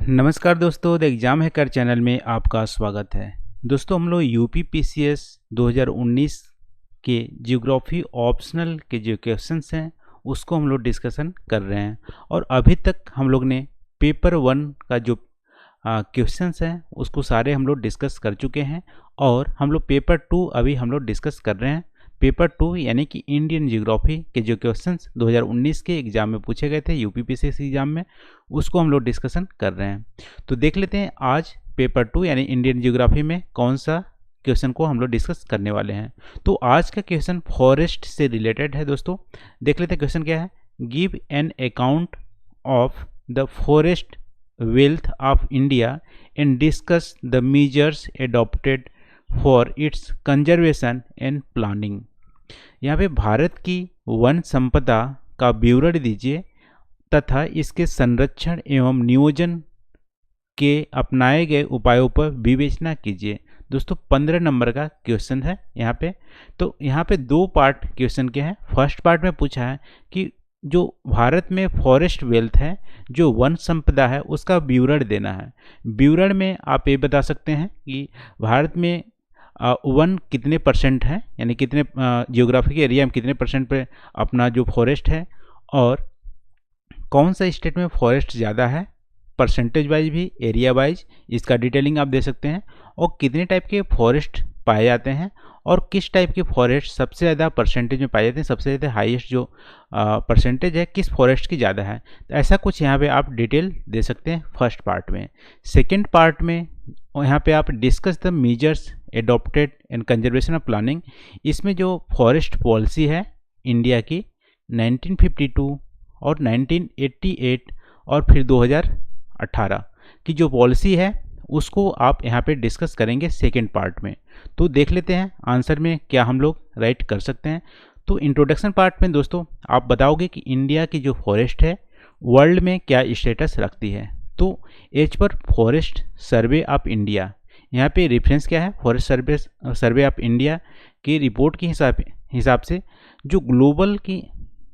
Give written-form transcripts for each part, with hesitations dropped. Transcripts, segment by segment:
नमस्कार दोस्तों, the exam hacker channel में आपका स्वागत है। दोस्तों, हम लोग यूपी पीसीएस 2019 के जियोग्राफी ऑप्शनल के जो क्वेश्चंस हैं उसको हम लोग डिस्कशन कर रहे हैं। और अभी तक हम लोग ने पेपर 1 का जो क्वेश्चंस हैं उसको सारे हम लोग डिस्कस कर चुके हैं। और हम लोग पेपर 2 अभी हम लोग डिस्कस कर रहे हैं। पेपर 2 यानी कि इंडियन जियोग्राफी के जो क्वेश्चंस 2019 के एग्ज़ाम में पूछे गए थे यूपी पीसीएस एग्ज़ाम में, उसको हम लोग डिस्कशन कर रहे हैं। तो देख लेते हैं आज पेपर 2 यानी इंडियन जियोग्राफी में कौन सा क्वेश्चन को हम लोग डिस्कस करने वाले हैं। तो आज का क्वेश्चन फॉरेस्ट से रिलेटेड है दोस्तों। देख लेते हैं क्वेश्चन क्या है। Give an account of the forest wealth of India and discuss the measures adopted for its conservation and planning. यहाँ पे भारत की वन संपदा का विवरण दीजिए तथा इसके संरक्षण एवं नियोजन के अपनाए गए उपायों पर विवेचना कीजिए। दोस्तों 15 नंबर का क्वेश्चन है यहाँ पे। तो यहाँ पे दो पार्ट क्वेश्चन के हैं। फर्स्ट पार्ट में पूछा है कि जो भारत में फॉरेस्ट वेल्थ है, जो वन संपदा है, उसका विवरण देना है। विवरण में आप ये बता सकते हैं कि भारत में वन कितने परसेंट है, यानी कितने जियोग्राफिक एरिया में कितने परसेंट पे अपना जो फॉरेस्ट है, और कौन सा स्टेट में फॉरेस्ट ज़्यादा है, परसेंटेज वाइज भी एरिया वाइज इसका डिटेलिंग आप दे सकते हैं। और कितने टाइप के फॉरेस्ट पाए जाते हैं और किस टाइप के फॉरेस्ट सबसे ज़्यादा परसेंटेज में पाए जाते हैं, सबसे ज़्यादा हाईएस्ट जो परसेंटेज है किस फॉरेस्ट की ज़्यादा है। तो ऐसा कुछ यहाँ पे आप डिटेल दे सकते हैं फर्स्ट पार्ट में। सेकेंड पार्ट में यहाँ पे आप discuss the measures adopted and conservation of planning. इसमें जो फॉरेस्ट पॉलिसी है इंडिया की 1952 और 1988 और फिर 2018 की जो पॉलिसी है उसको आप यहाँ पे डिस्कस करेंगे सेकेंड पार्ट में। तो देख लेते हैं आंसर में क्या हम लोग राइट कर सकते हैं। तो इंट्रोडक्शन पार्ट में दोस्तों आप बताओगे कि इंडिया की जो फॉरेस्ट है वर्ल्ड में क्या स्टेटस रखती है। तो as per forest survey of India, यहाँ पे रेफरेंस क्या है, फॉरेस्ट सर्वे ऑफ इंडिया की रिपोर्ट के हिसाब से जो ग्लोबल की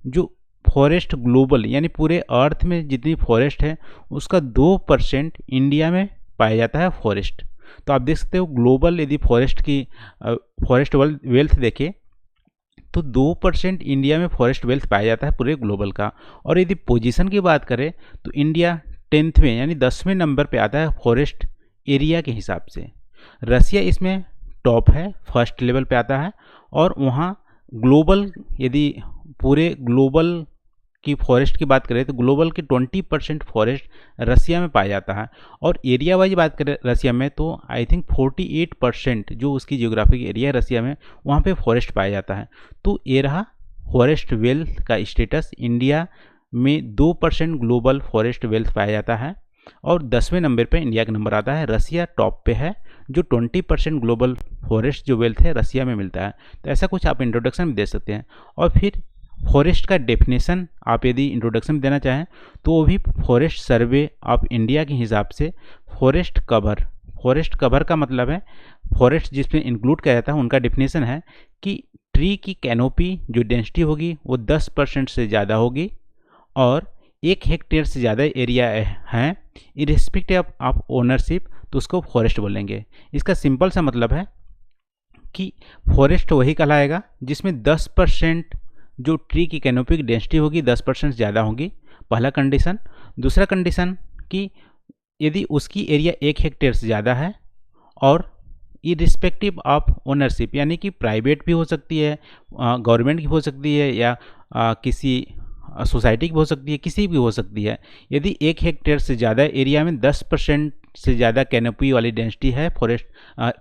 जो फॉरेस्ट ग्लोबल यानी पूरे अर्थ में जितनी फॉरेस्ट है उसका 2% इंडिया में पाया जाता है फॉरेस्ट। तो आप देख सकते हो ग्लोबल यदि फॉरेस्ट वेल्थ देखें तो 2% इंडिया में फॉरेस्ट वेल्थ पाया जाता है पूरे ग्लोबल का। और यदि पोजीशन की बात करें तो इंडिया 10वें यानी 10वें नंबर पे आता है फॉरेस्ट एरिया के हिसाब से। रसिया इसमें टॉप है, फर्स्ट लेवल पे आता है। और वहाँ ग्लोबल यदि पूरे ग्लोबल की फॉरेस्ट की बात करें तो ग्लोबल के 20% फॉरेस्ट रसिया में पाया जाता है। और एरिया वाइज बात करें रसिया में तो आई थिंक 48% जो उसकी जियोग्राफिक एरिया है रसिया में वहाँ पे फॉरेस्ट पाया जाता है। तो ये रहा फॉरेस्ट वेल्थ का स्टेटस। इंडिया में 2% ग्लोबल फॉरेस्ट वेल्थ पाया जाता है और 10वें नंबर पे इंडिया का नंबर आता है। रसिया टॉप पे है, जो 20% ग्लोबल फॉरेस्ट जो वेल्थ है रसिया में मिलता है। तो ऐसा कुछ आप इंट्रोडक्शन में दे सकते हैं। और फिर फॉरेस्ट का डेफिनेशन आप यदि इंट्रोडक्शन में देना चाहें तो वो भी फॉरेस्ट सर्वे ऑफ इंडिया के हिसाब से फॉरेस्ट कवर का मतलब है फॉरेस्ट जिसमें इंक्लूड किया जाता है उनका डेफिनेशन है कि ट्री की कैनोपी जो डेंसिटी होगी वो 10% से ज़्यादा होगी और 1 हेक्टेयर से ज़्यादा एरिया है इरिस्पेक्टिव ऑफ ओनरशिप, तो उसको फॉरेस्ट बोलेंगे। इसका सिंपल सा मतलब है कि फॉरेस्ट वही कहलाएगा जिसमें 10% जो ट्री की कैनोपी की डेंसिटी होगी 10% ज़्यादा होगी, पहला कंडीशन। दूसरा कंडीशन कि यदि उसकी एरिया 1 हेक्टेयर से ज़्यादा है और इरिस्पेक्टिव ऑफ ओनरशिप, यानी कि प्राइवेट भी हो सकती है, गवर्नमेंट की हो सकती है, या किसी सोसाइटी की हो सकती है, किसी भी हो सकती है। यदि 1 हेक्टेयर से ज़्यादा एरिया में 10% से ज़्यादा कैनोपी वाली डेंसिटी है फॉरेस्ट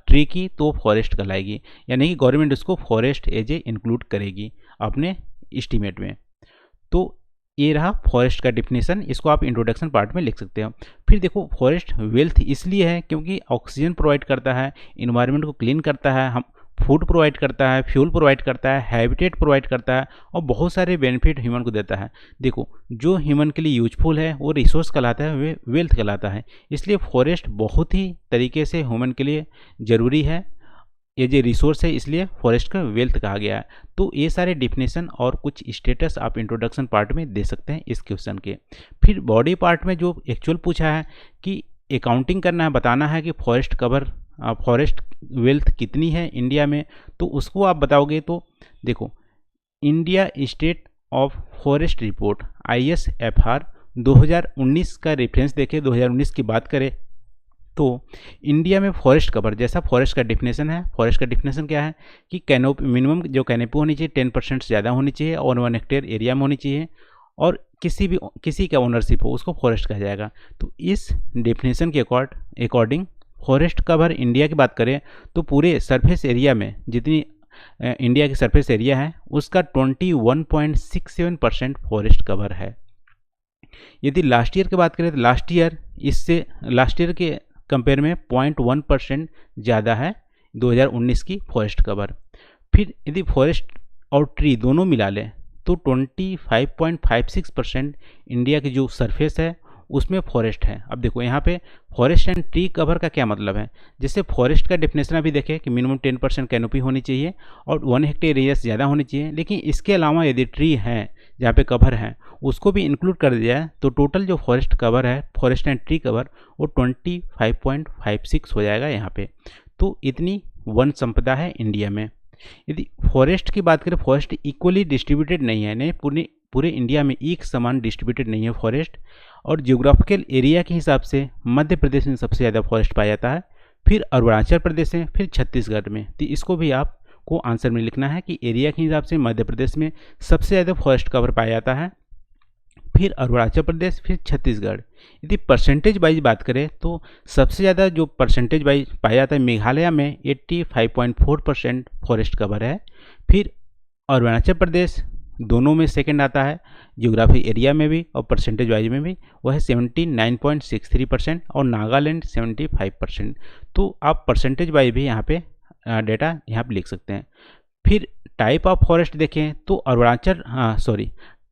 ट्री की तो फॉरेस्ट कहलाएगी, यानी कि गवर्नमेंट उसको फॉरेस्ट एज ए इंक्लूड करेगी अपने एस्टीमेट में। तो ये रहा फॉरेस्ट का डिफिनेशन, इसको आप इंट्रोडक्शन पार्ट में लिख सकते हो। फिर देखो फॉरेस्ट वेल्थ इसलिए है क्योंकि ऑक्सीजन प्रोवाइड करता है, इन्वायरमेंट को क्लीन करता है, हम फूड प्रोवाइड करता है, फ्यूल प्रोवाइड करता है, हैबिटेट प्रोवाइड करता है और बहुत सारे बेनिफिट ह्यूमन को देता है। देखो जो ह्यूमन के लिए यूजफुल है वो रिसोर्स कहलाता है, वे वेल्थ कहलाता है। इसलिए फॉरेस्ट बहुत ही तरीके से ह्यूमन के लिए ज़रूरी है। ये जो रिसोर्स है इसलिए फॉरेस्ट का वेल्थ कहा गया है। तो ये सारे डिफिनेशन और कुछ स्टेटस आप इंट्रोडक्शन पार्ट में दे सकते हैं इस क्वेश्चन के। फिर बॉडी पार्ट में जो एक्चुअल पूछा है कि अकाउंटिंग करना है, बताना है कि फॉरेस्ट कवर फॉरेस्ट वेल्थ कितनी है इंडिया में, तो उसको आप बताओगे। तो देखो, India state of forest report ISFR 2019 का रेफरेंस देखें, 2019 की बात करें तो इंडिया में फॉरेस्ट कवर, जैसा फॉरेस्ट का डिफिनेशन है, फॉरेस्ट का डिफिनेशन क्या है कि कैनोपी मिनिमम जो कैनोपी होनी चाहिए 10% से ज़्यादा होनी चाहिए और 1 हेक्टेयर एरिया में होनी चाहिए, और किसी का ओनरशिप हो उसको फॉरेस्ट कहा जाएगा। तो इस डेफिनेशन के अकॉर्डिंग फॉरेस्ट कवर इंडिया की बात करें तो पूरे सरफेस एरिया में जितनी इंडिया की सरफेस एरिया है उसका 21.67% फॉरेस्ट कवर है। यदि लास्ट ईयर की बात करें तो लास्ट ईयर के कंपेयर में 0.1% ज़्यादा है 2019 की फॉरेस्ट कवर। फिर यदि फॉरेस्ट और ट्री दोनों मिला लें तो 25.56% इंडिया की जो सरफेस है उसमें फॉरेस्ट है। अब देखो यहाँ पे फॉरेस्ट एंड ट्री कवर का क्या मतलब है। जैसे फॉरेस्ट का डेफिनेशन अभी देखें कि मिनिमम 10% कैनोपी होनी चाहिए और 1 हेक्टेयर एरिया से ज़्यादा होनी चाहिए, लेकिन इसके अलावा यदि ट्री हैं जहाँ पे कवर है उसको भी इंक्लूड कर दिया जाए तो टोटल जो फॉरेस्ट कवर है, फॉरेस्ट एंड ट्री कवर, वो 25.56 हो जाएगा यहाँ पे। तो इतनी वन संपदा है इंडिया में। यदि फॉरेस्ट की बात करें, फॉरेस्ट इक्वली डिस्ट्रीब्यूटेड नहीं है, नहीं पूरे इंडिया में एक समान डिस्ट्रीब्यूटेड नहीं है फॉरेस्ट। और जियोग्राफिकल एरिया के हिसाब से मध्य प्रदेश में सबसे ज़्यादा फॉरेस्ट पाया जाता है, फिर अरुणाचल प्रदेश में, फिर छत्तीसगढ़ में। तो इसको भी आपको आंसर में लिखना है कि एरिया के हिसाब से मध्य प्रदेश में सबसे ज़्यादा फॉरेस्ट कवर पाया जाता है, फिर अरुणाचल प्रदेश, फिर छत्तीसगढ़। यदि परसेंटेज वाइज बात करें तो सबसे ज़्यादा जो परसेंटेज वाइज पाया जाता है मेघालय में 85.4% फॉरेस्ट कवर है, फिर अरुणाचल प्रदेश दोनों में सेकंड आता है, जियोग्राफी एरिया में भी और परसेंटेज वाइज में भी, वह है 79.63% और नागालैंड 75%। तो आप परसेंटेज वाइज भी यहाँ पे डेटा यहाँ पे लिख सकते हैं। फिर टाइप ऑफ फॉरेस्ट देखें तो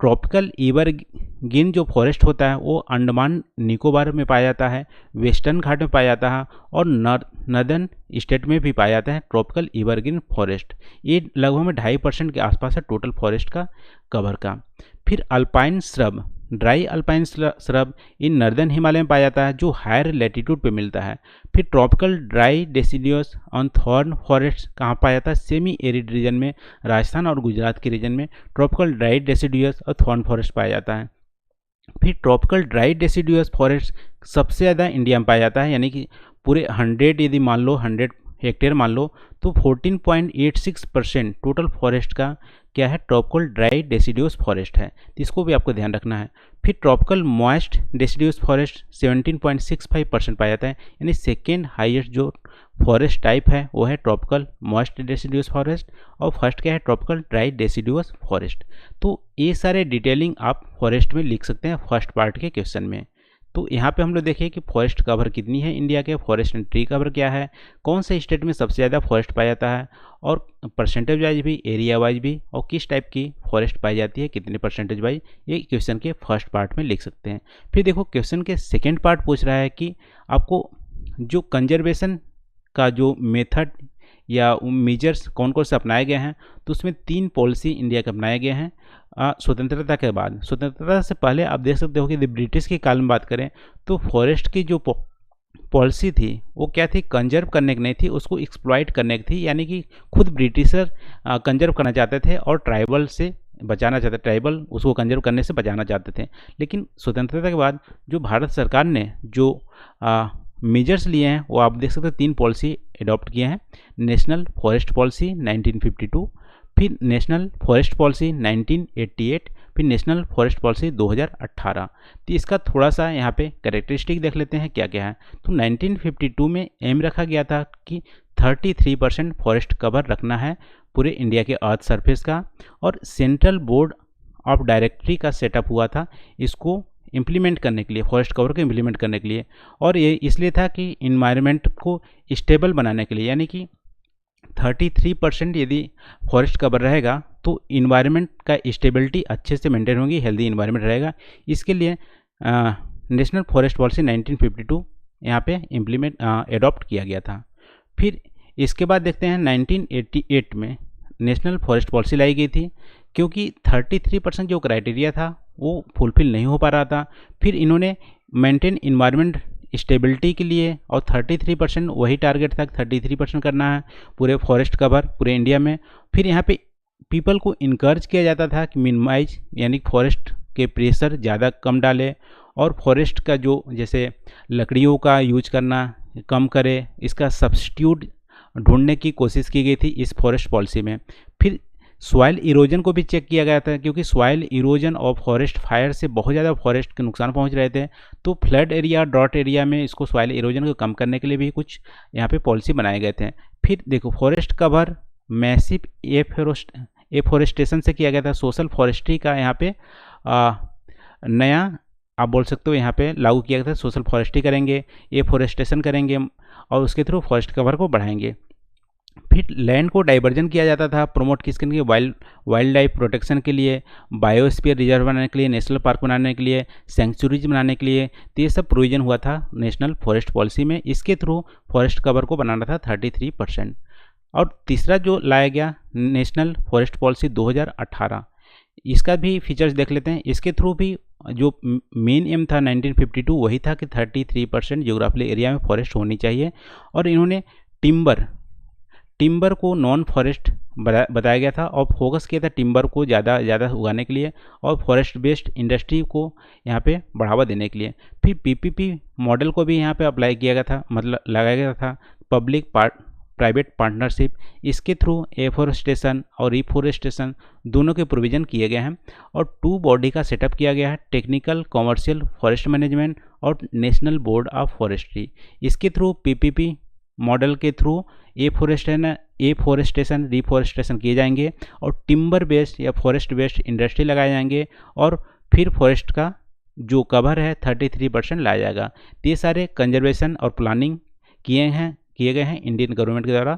ट्रॉपिकल एवरग्रीन जो फॉरेस्ट होता है वो अंडमान निकोबार में पाया जाता है, वेस्टर्न घाट में पाया जाता है और नॉर्दर्न स्टेट में भी पाया जाता है ट्रॉपिकल एवरग्रीन फॉरेस्ट। ये लगभग में 2.5% के आसपास है टोटल फॉरेस्ट का कवर का। फिर alpine shrub, dry alpine shrub in northern Himalaya में पाया जाता है जो हायर लैटिट्यूड पे मिलता है। फिर tropical dry deciduous on thorn forest कहाँ पाया जाता है, सेमी एरिड रीजन में, राजस्थान और गुजरात के रीजन में ट्रॉपिकल ड्राई डेसिडियस और थॉर्न फॉरेस्ट पाया जाता है। फिर ट्रॉपिकल ड्राई डेसिडियस फॉरेस्ट सबसे ज़्यादा इंडिया में पाया जाता है, यानी कि पूरे 100 यदि मान लो 100 हेक्टेयर मान लो तो 14.86% टोटल फॉरेस्ट का क्या है, ट्रॉपिकल ड्राई डेसिडियस फॉरेस्ट है। तो इसको भी आपको ध्यान रखना है। फिर ट्रॉपिकल मॉइस्ट डेसिडियस फॉरेस्ट 17.65% पाया जाता है, यानी सेकेंड हाईएस्ट जो फॉरेस्ट टाइप है वो है ट्रॉपिकल मॉइस्ट डेसिडियस फॉरेस्ट, और फर्स्ट क्या है ट्रॉपिकल ड्राई डेसिडियस फॉरेस्ट। तो ये सारे डिटेलिंग आप फॉरेस्ट में लिख सकते हैं फर्स्ट पार्ट के क्वेश्चन में। तो यहाँ पे हम लोग देखें कि फॉरेस्ट कवर कितनी है इंडिया के, फॉरेस्ट एंड ट्री कवर क्या है, कौन से स्टेट में सबसे ज़्यादा फॉरेस्ट पाया जाता है, और परसेंटेज वाइज भी, एरिया वाइज भी, और किस टाइप की फॉरेस्ट पाई जाती है, कितने परसेंटेज वाइज, ये क्वेश्चन के फर्स्ट पार्ट में लिख सकते हैं। फिर देखो क्वेश्चन के सेकेंड पार्ट पूछ रहा है कि आपको जो कंजर्वेशन का जो मेथड या मेजर्स कौन कौन से अपनाए गए हैं, तो उसमें 3 पॉलिसी इंडिया के अपनाए गए हैं स्वतंत्रता के बाद। स्वतंत्रता से पहले आप देख सकते हो कि ब्रिटिश के काल में बात करें तो फॉरेस्ट की जो पॉलिसी थी वो क्या थी, कंजर्व करने की नहीं थी, उसको एक्सप्लॉइट करने की थी, यानी कि खुद ब्रिटिशर कंजर्व करना चाहते थे और ट्राइबल से बचाना चाहते, ट्राइबल उसको कंजर्व करने से बचाना चाहते थे। लेकिन स्वतंत्रता के बाद जो भारत सरकार ने जो मेजर्स लिए हैं वो आप देख सकते हैं 3 पॉलिसी अडॉप्ट किए हैं। नेशनल फॉरेस्ट पॉलिसी 1952, फिर नेशनल फॉरेस्ट पॉलिसी 1988, फिर नेशनल फॉरेस्ट पॉलिसी 2018। तो इसका थोड़ा सा यहाँ पे कैरेक्टरिस्टिक देख लेते हैं क्या क्या है। तो 1952 में एम रखा गया था कि 33% फॉरेस्ट कवर रखना है पूरे इंडिया के अर्थ सरफेस का, और सेंट्रल बोर्ड ऑफ डायरेक्टरी का सेटअप हुआ था इसको इम्प्लीमेंट करने के लिए, फॉरेस्ट कवर को इम्प्लीमेंट करने के लिए। और ये इसलिए था कि इन्वायरमेंट को स्टेबल बनाने के लिए, यानी कि 33% यदि फॉरेस्ट कवर रहेगा तो इन्वायरमेंट का स्टेबिलिटी अच्छे से मेंटेन होगी, हेल्दी इन्वायरमेंट रहेगा। इसके लिए नेशनल फॉरेस्ट पॉलिसी 1952 यहाँ पे अडॉप्ट किया गया था। फिर इसके बाद देखते हैं 1988 में नेशनल फॉरेस्ट पॉलिसी लाई गई थी, क्योंकि 33% जो क्राइटेरिया था वो फुलफिल नहीं हो पा रहा था। फिर इन्होंने मेंटेन इन्वायरमेंट स्टेबिलिटी के लिए, और 33% वही टारगेट था, 33% करना है पूरे फॉरेस्ट कवर पूरे इंडिया में। फिर यहाँ पे पीपल को इनकरेज किया जाता था कि मिनिमाइज यानी फॉरेस्ट के प्रेशर ज़्यादा कम डाले, और फॉरेस्ट का जो जैसे लकड़ियों का यूज करना कम करे, इसका सब्स्टिट्यूट ढूंढने की कोशिश की गई थी इस फॉरेस्ट पॉलिसी में। फिर सॉइल इरोजन को भी चेक किया गया था, क्योंकि सॉइल इरोजन और फॉरेस्ट फायर से बहुत ज़्यादा फॉरेस्ट के नुकसान पहुंच रहे थे। तो फ्लड एरिया, ड्रॉट एरिया में इसको सॉइल इरोजन को कम करने के लिए भी कुछ यहाँ पे पॉलिसी बनाए गए थे। फिर देखो फॉरेस्ट कवर मैसिव एफोरेस्टेशन से किया गया था। सोशल फॉरेस्ट्री का यहाँ पे नया आप बोल सकते हो यहाँ पे लागू किया गया था। सोशल फॉरेस्ट्री करेंगे, एफोरेस्टेशन करेंगे, और उसके थ्रू फॉरेस्ट कवर को बढ़ाएंगे। फिर लैंड को डाइवर्जन किया जाता था, प्रमोट किसके लिए, वाइल्ड लाइफ प्रोटेक्शन के लिए, बायोस्फीयर रिजर्व बनाने के लिए, नेशनल पार्क बनाने के लिए, सेंचुरीज बनाने के लिए। तो ये सब प्रोविजन हुआ था नेशनल फॉरेस्ट पॉलिसी में। इसके थ्रू फॉरेस्ट कवर को बनाना था 33%। और तीसरा जो लाया गया नेशनल फॉरेस्ट पॉलिसी 2018, इसका भी फीचर्स देख लेते हैं। इसके थ्रू भी जो मेन एम था 1952 वही था कि 33% जियोग्राफिकल एरिया में फॉरेस्ट होनी चाहिए। और इन्होंने टिम्बर को नॉन फॉरेस्ट बताया गया था, और फोकस किया था टिम्बर को ज़्यादा उगाने के लिए, और फॉरेस्ट बेस्ड इंडस्ट्री को यहाँ पे बढ़ावा देने के लिए। फिर पीपीपी मॉडल को भी यहाँ पे अप्लाई किया गया था, मतलब लगाया गया था, पब्लिक प्राइवेट पार्टनरशिप। इसके थ्रू एफोरेस्टेशन और रिफोरेस्टेशन दोनों के प्रोविज़न किए गए हैं। और 2 बॉडी का सेटअप किया गया है, टेक्निकल कॉमर्शियल फॉरेस्ट मैनेजमेंट और नेशनल बोर्ड ऑफ फॉरेस्ट्री। इसके थ्रू पीपीपी मॉडल के थ्रू एफोरेस्टेशन रिफोरेस्टेशन किए जाएंगे, और टिम्बर बेस्ड या फॉरेस्ट बेस्ड इंडस्ट्री लगाए जाएंगे, और फिर फॉरेस्ट का जो कवर है 33% लाया जाएगा। ये सारे कंजर्वेशन और प्लानिंग किए गए हैं इंडियन गवर्नमेंट के द्वारा।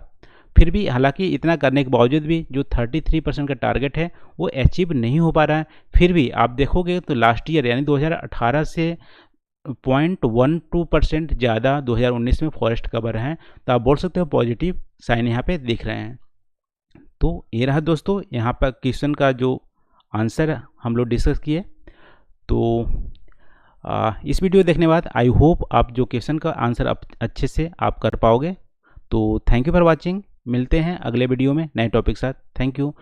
फिर भी हालांकि इतना करने के बावजूद भी जो 33% का टारगेट है वो अचीव नहीं हो पा रहा है। फिर भी आप देखोगे तो लास्ट ईयर यानी 2018 से 0.12% ज़्यादा 2019 में फॉरेस्ट कवर हैं। तो आप बोल सकते हो पॉजिटिव साइन यहाँ पे दिख रहे हैं। तो ये रहा दोस्तों यहाँ पर क्वेश्चन का जो आंसर हम लोग डिस्कस किए। तो इस वीडियो देखने के बाद आई होप आप जो क्वेश्चन का आंसर अच्छे से आप कर पाओगे। तो थैंक यू फॉर वाचिंग। मिलते हैं अगले वीडियो में नए टॉपिक के साथ। Thank you.